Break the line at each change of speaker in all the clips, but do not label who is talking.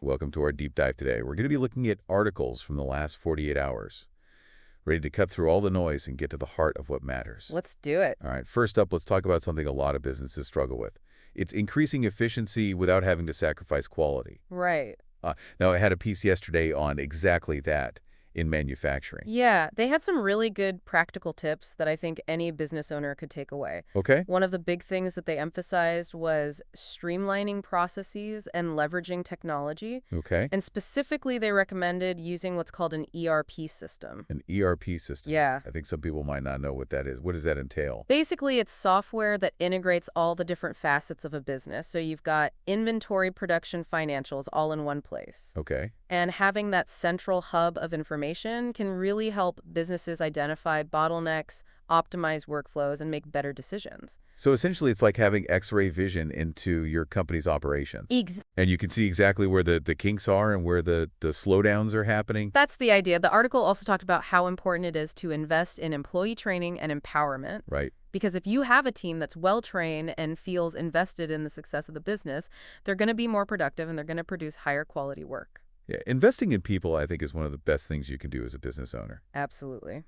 Welcome to our deep dive today. We're going to be looking at articles from the last 48 hours. Ready to cut through all the noise and get to the heart of what matters.
Let's do it.
All right, first up, let's talk about something a lot of businesses struggle with. It's increasing efficiency without having to sacrifice quality.
Right.
Now, I had a piece yesterday on exactly that in manufacturing.
Yeah, they had some really good practical tips that I think any business owner could take away.
Okay?
One of the big things that they emphasized was streamlining processes and leveraging technology.
Okay.
And specifically, they recommended using what's called an ERP system.
An ERP system.
Yeah.
I think some people might not know what that is. What does that entail?
Basically, it's software that integrates all the different facets of a business. So you've got inventory, production, financials all in one place.
Okay.
And having that central hub of information can really help businesses identify bottlenecks, optimize workflows, and make better decisions.
So essentially, it's like having X-ray vision into your company's operations. And you can see exactly where the kinks are and where the slowdowns are happening.
That's the idea. The article also talked about how important it is to invest in employee training and empowerment.
Right.
Because if you have a team that's well-trained and feels invested in the success of the business, they're going to be more productive and they're going to produce higher quality work.
Yeah, investing in people, I think, is one of the best things you can do as a business owner.
Absolutely.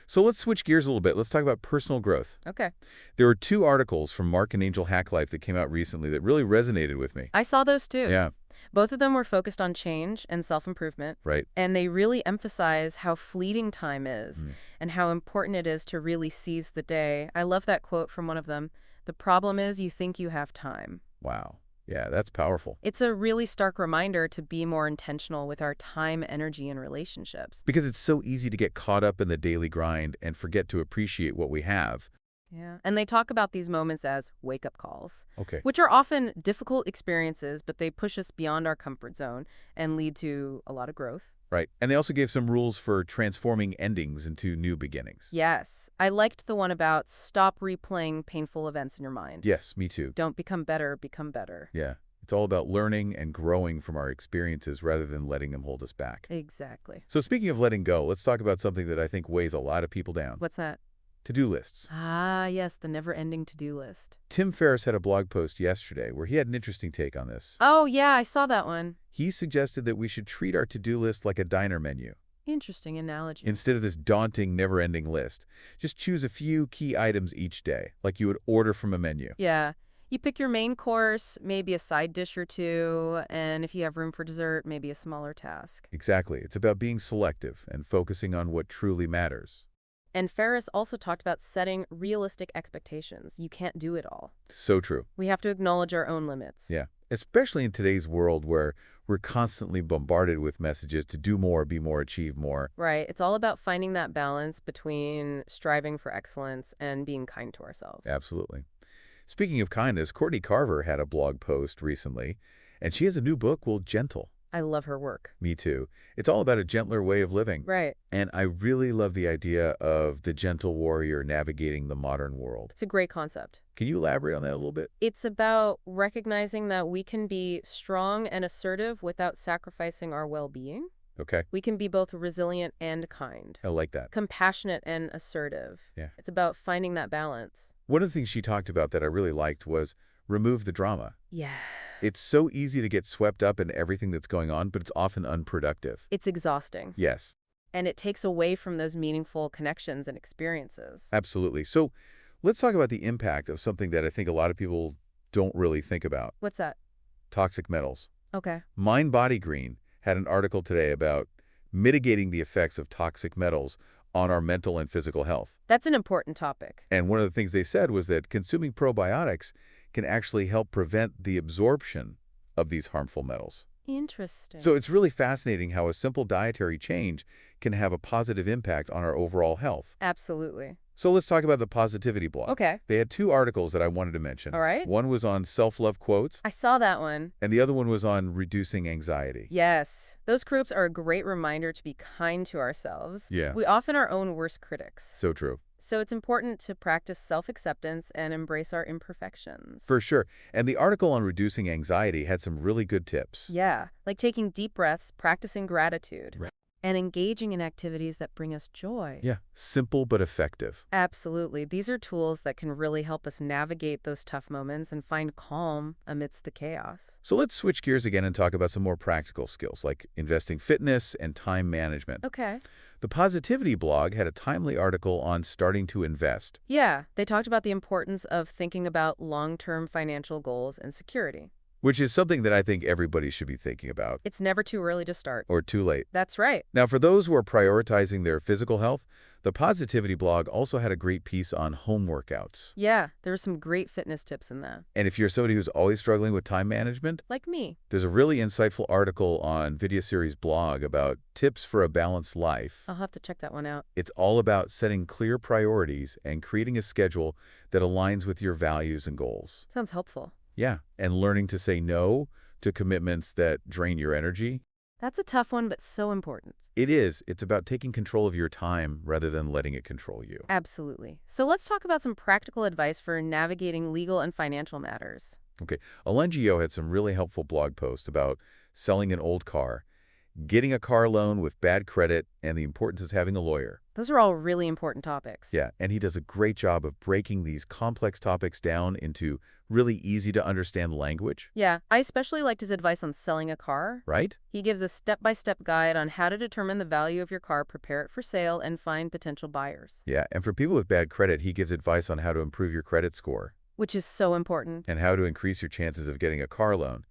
So let's switch gears a little bit. Let's talk about personal growth.
Okay.
There were 2 articles from Mark and Angel Hacklife that came out recently that really resonated with me.
I saw those too.
Yeah.
Both of them were focused on change and self-improvement.
Right.
And they really emphasize how fleeting time is and how important it is to really seize the day. I love that quote from one of them. The problem is you think you have time.
Wow. Yeah, that's powerful.
It's a really stark reminder to be more intentional with our time, energy, and relationships.
Because it's so easy to get caught up in the daily grind and forget to appreciate what we have.
Yeah. And they talk about these moments as wake-up calls,
Okay.
which are often difficult experiences, but they push us beyond our comfort zone and lead to a lot of growth.
Right. And they also gave some rules for transforming endings into new beginnings.
Yes. I liked the one about stop replaying painful events in your mind.
Yes, me too.
Don't become better, become better.
Yeah. It's all about learning and growing from our experiences rather than letting them hold us back.
Exactly.
So speaking of letting go, let's talk about something that I think weighs a lot of people down.
What's that?
To-do lists.
Ah, yes, the never-ending to-do list.
Tim Ferriss had a blog post yesterday where he had an interesting take on this.
Oh, yeah, I saw that one.
He suggested that we should treat our to-do list like a diner menu.
Interesting analogy.
Instead of this daunting, never-ending list, just choose a few key items each day, like you would order from a menu.
Yeah. You pick your main course, maybe a side dish or two, and if you have room for dessert, maybe a smaller task.
Exactly. It's about being selective and focusing on what truly matters.
And Ferriss also talked about setting realistic expectations. You can't do it all.
So true.
We have to acknowledge our own limits.
Yeah. Especially in today's world where we're constantly bombarded with messages to do more, be more, achieve more.
Right. It's all about finding that balance between striving for excellence and being kind to ourselves.
Absolutely. Speaking of kindness, Courtney Carver had a blog post recently, and she has a new book called Gentle.
I love her work.
Me too. It's all about a gentler way of living.
Right.
And I really love the idea of the gentle warrior navigating the modern world.
It's a great concept.
Can you elaborate on that a little bit?
It's about recognizing that we can be strong and assertive without sacrificing our well-being.
Okay.
We can be both resilient and kind,
I like that.
compassionate and assertive.
Yeah.
It's about finding that balance.
One of the things she talked about that I really liked was remove the drama.
Yeah.
It's so easy to get swept up in everything that's going on, but it's often unproductive.
It's exhausting.
Yes,
And it takes away from those meaningful connections and experiences.
absolutely. So let's talk about the impact of something that I think a lot of people don't really think about.
What's that?
Toxic metals.
Okay.
Mind Body Green had an article today about mitigating the effects of toxic metals on our mental and physical health.
That's an important topic.
And one of the things they said was that consuming probiotics can actually help prevent the absorption of these harmful metals.
Interesting.
So it's really fascinating how a simple dietary change can have a positive impact on our overall health.
Absolutely.
So let's talk about the positivity blog.
Okay.
They had 2 articles that I wanted to mention.
All right.
One was on self-love quotes,
I saw that one.
and the other one was on reducing anxiety.
Yes. Those groups are a great reminder to be kind to ourselves.
Yeah.
We often are our own worst critics.
So true.
So it's important to practice self-acceptance and embrace our imperfections.
For sure. And the article on reducing anxiety had some really good tips.
Yeah, like taking deep breaths, practicing gratitude.
Right.
And engaging in activities that bring us joy.
Yeah, simple but effective.
Absolutely. These are tools that can really help us navigate those tough moments and find calm amidst the chaos.
So let's switch gears again and talk about some more practical skills like investing fitness and time management.
Okay.
The Positivity blog had a timely article on starting to invest,
Yeah, they talked about the importance of thinking about long-term financial goals and security.
which is something that I think everybody should be thinking about,
It's never too early to start.
or too late.
That's right.
Now, for those who are prioritizing their physical health, the Positivity blog also had a great piece on home workouts.
Yeah, there are some great fitness tips in that.
And if you're somebody who's always struggling with time management,
Like me.
there's a really insightful article on Vidya Series blog about tips for a balanced life.
I'll have to check that one out.
It's all about setting clear priorities and creating a schedule that aligns with your values and goals.
Sounds helpful.
Yeah, and learning to say no to commitments that drain your energy.
That's a tough one, but so important.
It is. It's about taking control of your time rather than letting it control you.
Absolutely. So let's talk about some practical advice for navigating legal and financial matters.
Okay, Alengio had some really helpful blog posts about selling an old car, getting a car loan with bad credit, and the importance of having a lawyer.
Those are all really important topics.
Yeah, and he does a great job of breaking these complex topics down into really easy to understand language,
Yeah, I especially liked his advice on selling a car.
right?
He gives a step-by-step guide on how to determine the value of your car, prepare it for sale, and find potential buyers,
Yeah, and for people with bad credit, he gives advice on how to improve your credit score
which is so important.
and how to increase your chances of getting a car loan.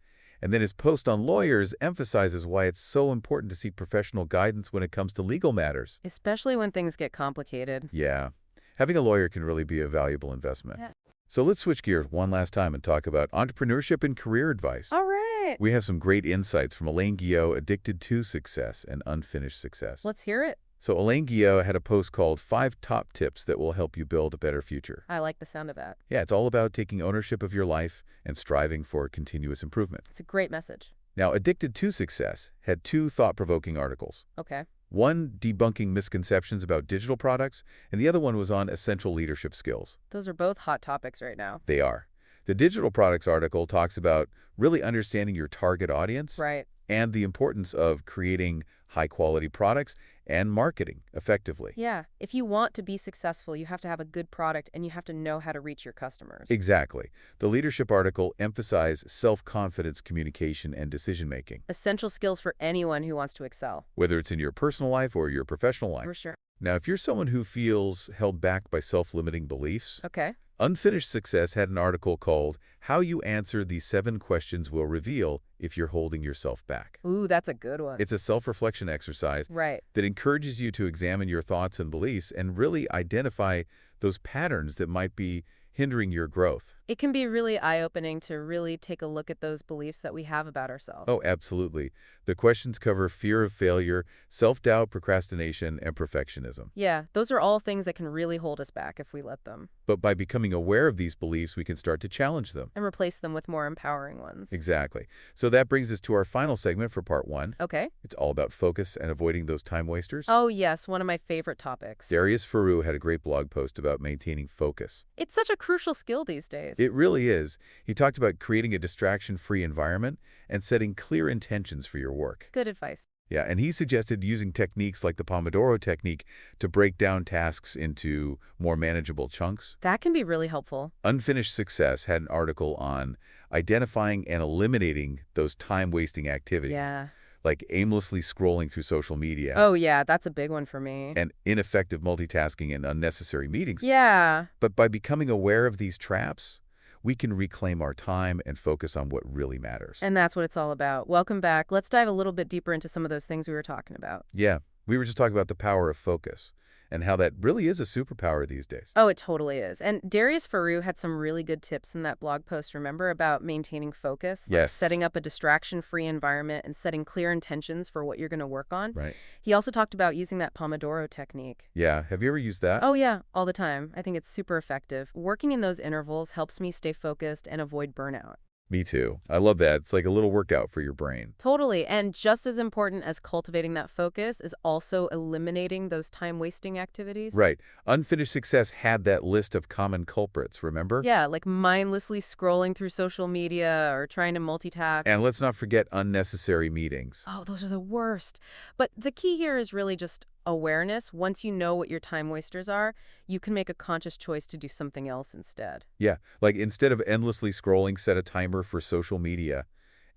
And then his post on lawyers emphasizes why it's so important to seek professional guidance when it comes to legal matters.
Especially when things get complicated.
Yeah, having a lawyer can really be a valuable investment.
Yeah.
So let's switch gears one last time and talk about entrepreneurship and career advice.
All right.
We have some great insights from Elaine Guillot, Addicted to Success and Unfinished Success.
Let's hear it.
So Elaine Guillot had a post called 5 Top Tips That Will Help You Build a Better Future.
I like the sound of that.
Yeah, it's all about taking ownership of your life and striving for continuous improvement.
It's a great message.
Now, Addicted to Success had 2 thought-provoking articles.
Okay.
One debunking misconceptions about digital products, and the other one was on essential leadership skills.
Those are both hot topics right now.
They are. The digital products article talks about really understanding your target audience
Right.
and the importance of creating high-quality products and marketing effectively.
Yeah. If you want to be successful, you have to have a good product and you have to know how to reach your customers.
Exactly. The leadership article emphasized self-confidence, communication, and decision-making,
Essential skills for anyone who wants to excel.
whether it's in your personal life or your professional life.
For sure.
Now, if you're someone who feels held back by self-limiting beliefs,
Okay.
Unfinished Success had an article called How You Answer These 7 Questions Will Reveal If You're Holding Yourself Back.
Ooh, that's a good one.
It's a self-reflection exercise
Right.
that encourages you to examine your thoughts and beliefs and really identify those patterns that might be hindering your growth.
It can be really eye-opening to really take a look at those beliefs that we have about ourselves.
Oh, absolutely. The questions cover fear of failure, self-doubt, procrastination, and perfectionism.
Yeah, those are all things that can really hold us back if we let them,
But by becoming aware of these beliefs, we can start to challenge them.
and replace them with more empowering ones.
Exactly. So that brings us to our final segment for part 1.
Okay.
It's all about focus and avoiding those time wasters.
Oh, yes, one of my favorite topics.
Darius Faroo had a great blog post about maintaining focus.
It's such a crucial skill these days.
It really is. He talked about creating a distraction-free environment and setting clear intentions for your work.
Good advice.
Yeah, and he suggested using techniques like the Pomodoro technique to break down tasks into more manageable chunks.
That can be really helpful.
Unfinished Success had an article on identifying and eliminating those time-wasting activities,
Yeah.
like aimlessly scrolling through social media
Oh, yeah, that's a big one for me.
and ineffective multitasking and unnecessary meetings.
Yeah.
But by becoming aware of these traps, we can reclaim our time and focus on what really matters.
And that's what it's all about. Welcome back. Let's dive a little bit deeper into some of those things we were talking about.
Yeah, we were just talking about the power of focus and how that really is a superpower these days.
Oh, it totally is. And Darius Faroo had some really good tips in that blog post, remember, about maintaining focus?
Yes.
Setting up a distraction-free environment and setting clear intentions for what you're going to work on.
Right.
He also talked about using that Pomodoro technique.
Yeah, have you ever used that?
Oh, yeah, all the time. I think it's super effective. Working in those intervals helps me stay focused and avoid burnout.
Me too. I love that. It's like a little workout for your brain.
Totally. And just as important as cultivating that focus is also eliminating those time-wasting activities.
Right. Unfinished Success had that list of common culprits, remember?
Yeah, like mindlessly scrolling through social media or trying to
And
multitask.
let's not forget unnecessary meetings.
Oh, those are the worst. But the key here is really just awareness. Once you know what your time wasters are, you can make a conscious choice to do something else instead.
Yeah, like instead of endlessly scrolling, set a timer for social media.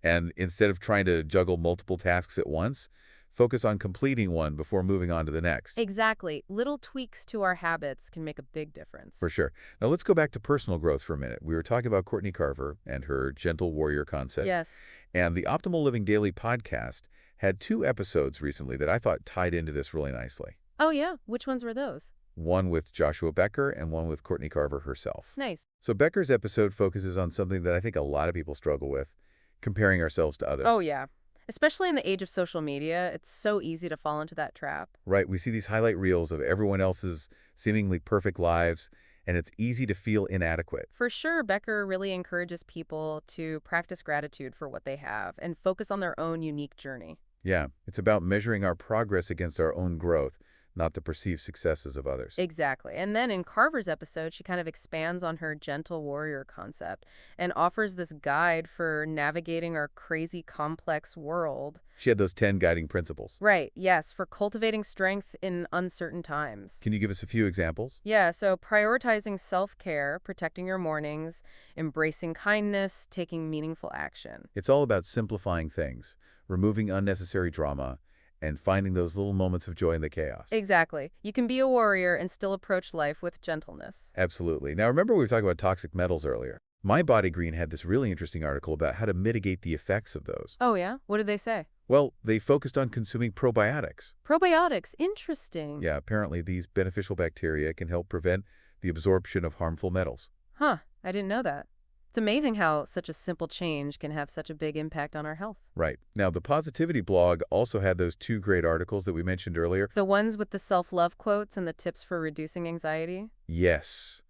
And instead of trying to juggle multiple tasks at once, focus on completing one before moving on to the next.
Exactly. Little tweaks to our habits can make a big difference.
For sure. Now let's go back to personal growth for a minute. We were talking about Courtney Carver and her gentle warrior concept.
Yes.
And the Optimal Living Daily podcast had 2 episodes recently that I thought tied into this really nicely.
Oh, yeah? Which ones were those?
One with Joshua Becker and one with Courtney Carver herself.
Nice.
So Becker's episode focuses on something that I think a lot of people struggle with, comparing ourselves to others.
Oh, yeah. Especially in the age of social media, it's so easy to fall into that trap.
Right, we see these highlight reels of everyone else's seemingly perfect lives, and it's easy to feel inadequate.
For sure, Becker really encourages people to practice gratitude for what they have and focus on their own unique journey.
Yeah, it's about measuring our progress against our own growth, not the perceived successes of others.
Exactly. And then in Carver's episode, she kind of expands on her gentle warrior concept and offers this guide for navigating our crazy, complex world.
She had those 10 guiding principles.
Right, yes, for cultivating strength in uncertain times.
Can you give us a few examples?
Yeah, so prioritizing self-care, protecting your mornings, embracing kindness, taking meaningful action.
It's all about simplifying things, removing unnecessary drama, and finding those little moments of joy in the chaos.
Exactly. You can be a warrior and still approach life with gentleness.
Absolutely. Now, remember we were talking about toxic metals earlier. My Body Green had this really interesting article about how to mitigate the effects of those.
Oh, yeah? What did they say?
Well, they focused on consuming probiotics.
Probiotics. Interesting.
Yeah, apparently these beneficial bacteria can help prevent the absorption of harmful metals.
Huh. I didn't know that. It's amazing how such a simple change can have such a big impact on our health.
Right. Now, the Positivity blog also had those 2 great articles that we mentioned earlier.
The ones with the self-love quotes and the tips for reducing anxiety?
Yes.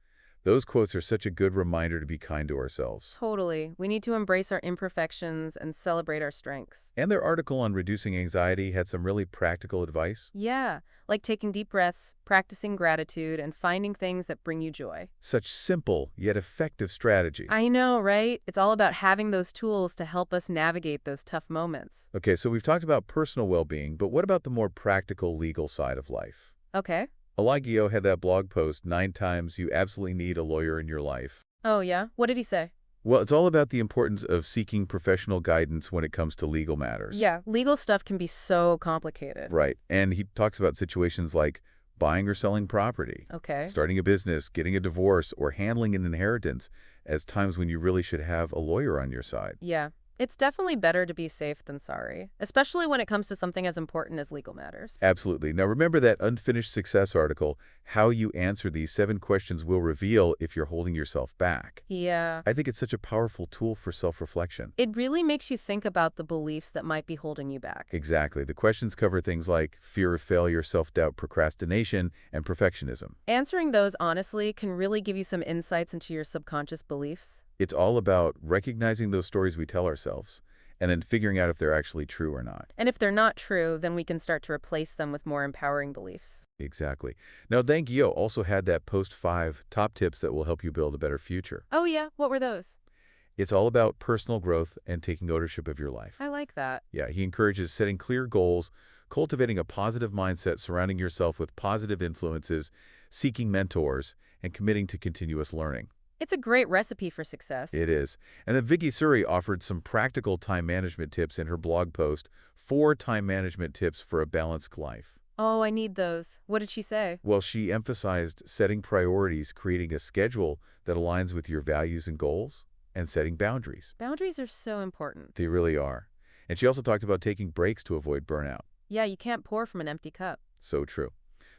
Those quotes are such a good reminder to be kind to ourselves.
Totally. We need to embrace our imperfections and celebrate our strengths.
And their article on reducing anxiety had some really practical advice.
Yeah, like taking deep breaths, practicing gratitude, and finding things that bring you joy.
Such simple yet effective strategies.
I know, right? It's all about having those tools to help us navigate those tough moments.
Okay, so we've talked about personal well-being, but what about the more practical legal side of life?
Okay.
Alagio had that blog post, 9 times you absolutely need a lawyer in your life.
Oh, yeah? What did he say?
Well, it's all about the importance of seeking professional guidance when it comes to legal matters.
Yeah, legal stuff can be so complicated.
Right. And he talks about situations like buying or selling property,
Okay.
starting a business, getting a divorce, or handling an inheritance as times when you really should have a lawyer on your side.
Yeah. It's definitely better to be safe than sorry, especially when it comes to something as important as legal matters.
Absolutely. Now remember that Unfinished Success article, how you answer these 7 questions will reveal if you're holding yourself back.
Yeah.
I think it's such a powerful tool for self-reflection.
It really makes you think about the beliefs that might be holding you back.
Exactly. The questions cover things like fear of failure, self-doubt, procrastination, and perfectionism.
Answering those honestly can really give you some insights into your subconscious beliefs.
It's all about recognizing those stories we tell ourselves and then figuring out if they're actually true or not.
And if they're not true, then we can start to replace them with more empowering beliefs.
Exactly. Now, Deng Gyo also had that post 5 top tips that will help you build a better future.
Oh, yeah? What were those?
It's all about personal growth and taking ownership of your life.
I like that.
Yeah, he encourages setting clear goals, cultivating a positive mindset, surrounding yourself with positive influences, seeking mentors, and committing to continuous learning.
It's a great recipe for success.
It is. And then Vicky Suri offered some practical time management tips in her blog post, 4 time management tips for a balanced life.
Oh, I need those. What did she say?
Well, she emphasized setting priorities, creating a schedule that aligns with your values and goals, and setting boundaries.
Boundaries are so important.
They really are. And she also talked about taking breaks to avoid burnout.
Yeah, you can't pour from an empty cup.
So true.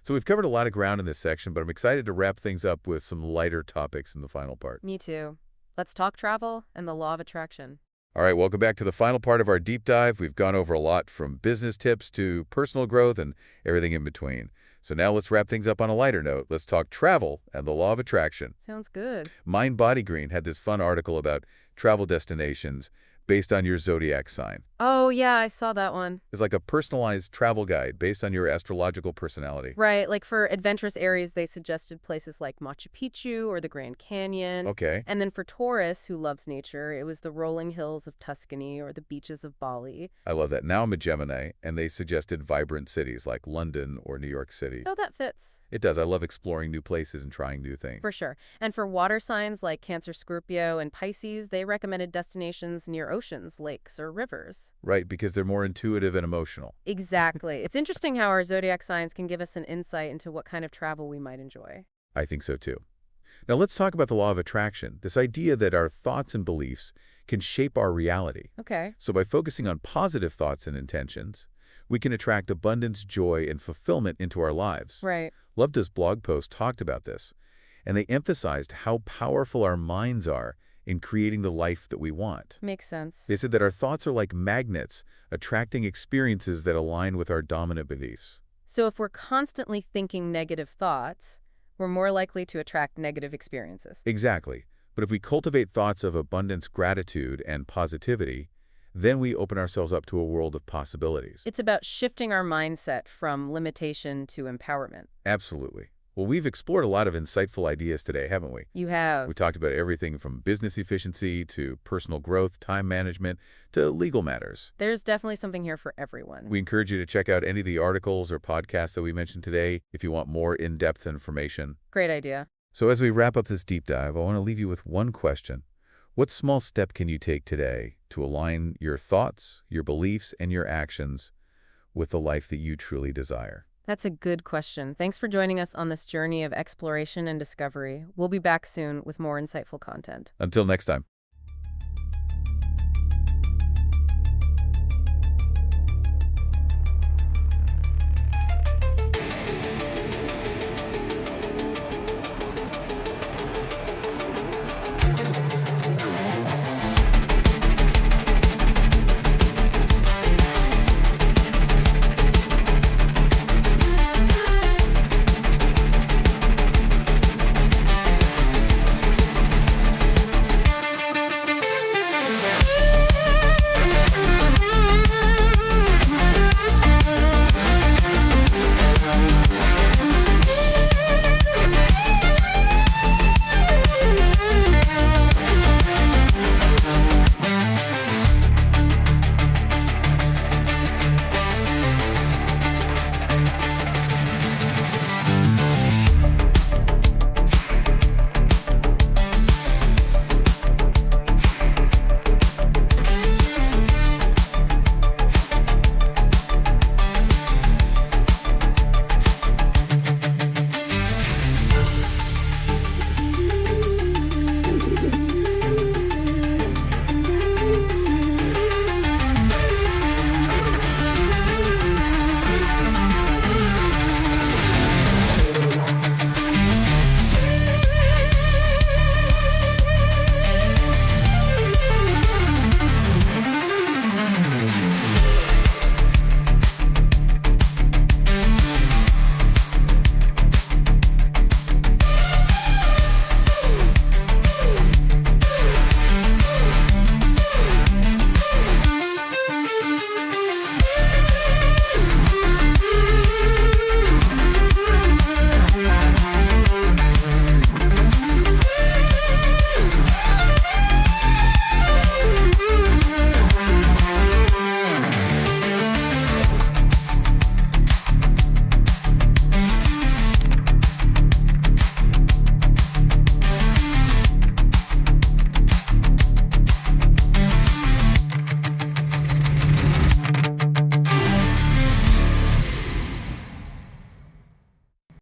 So we've covered a lot of ground in this section, but I'm excited to wrap things up with some lighter topics in the final part.
Me too. Let's talk travel and the law of attraction.
All right, welcome back to the final part of our deep dive. We've gone over a lot from business tips to personal growth and everything in between. So now let's wrap things up on a lighter note. Let's talk travel and the law of attraction.
Sounds good.
Mind Body Green had this fun article about travel destinations based on your zodiac sign.
Oh, yeah, I saw that one.
It's like a personalized travel guide based on your astrological personality.
Right, like for adventurous Aries, they suggested places like Machu Picchu or the Grand Canyon.
Okay,
And then for Taurus, who loves nature, it was the rolling hills of Tuscany or the beaches of Bali.
I love that. Now I'm a Gemini, and they suggested vibrant cities like London or New York City.
Oh, that fits.
It does. I love exploring new places and trying new things.
For sure. And for water signs like Cancer, Scorpio, and Pisces, they recommended destinations near oceans, lakes, or rivers.
Right, because they're more intuitive and emotional.
Exactly. It's interesting how our zodiac signs can give us an insight into what kind of travel we might enjoy.
I think so too. Now let's talk about the law of attraction, this idea that our thoughts and beliefs can shape our reality.
Okay.
So by focusing on positive thoughts and intentions, we can attract abundance, joy, and fulfillment into our lives.
Right.
Loveda's blog post talked about this, and they emphasized how powerful our minds are in creating the life that we want.
Makes sense.
They said that our thoughts are like magnets, attracting experiences that align with our dominant beliefs.
So if we're constantly thinking negative thoughts, we're more likely to attract negative experiences.
Exactly. But if we cultivate thoughts of abundance, gratitude, and positivity, then we open ourselves up to a world of possibilities.
It's about shifting our mindset from limitation to empowerment.
Absolutely. Well, we've explored a lot of insightful ideas today, haven't we?
You have.
We talked about everything from business efficiency to personal growth, time management, to legal matters.
There's definitely something here for everyone.
We encourage you to check out any of the articles or podcasts that we mentioned today if you want more in-depth information.
Great idea.
So as we wrap up this deep dive, I want to leave you with one question. What small step can you take today to align your thoughts, your beliefs, and your actions with the life that you truly desire?
That's a good question. Thanks for joining us on this journey of exploration and discovery. We'll be back soon with more insightful content.
Until next time.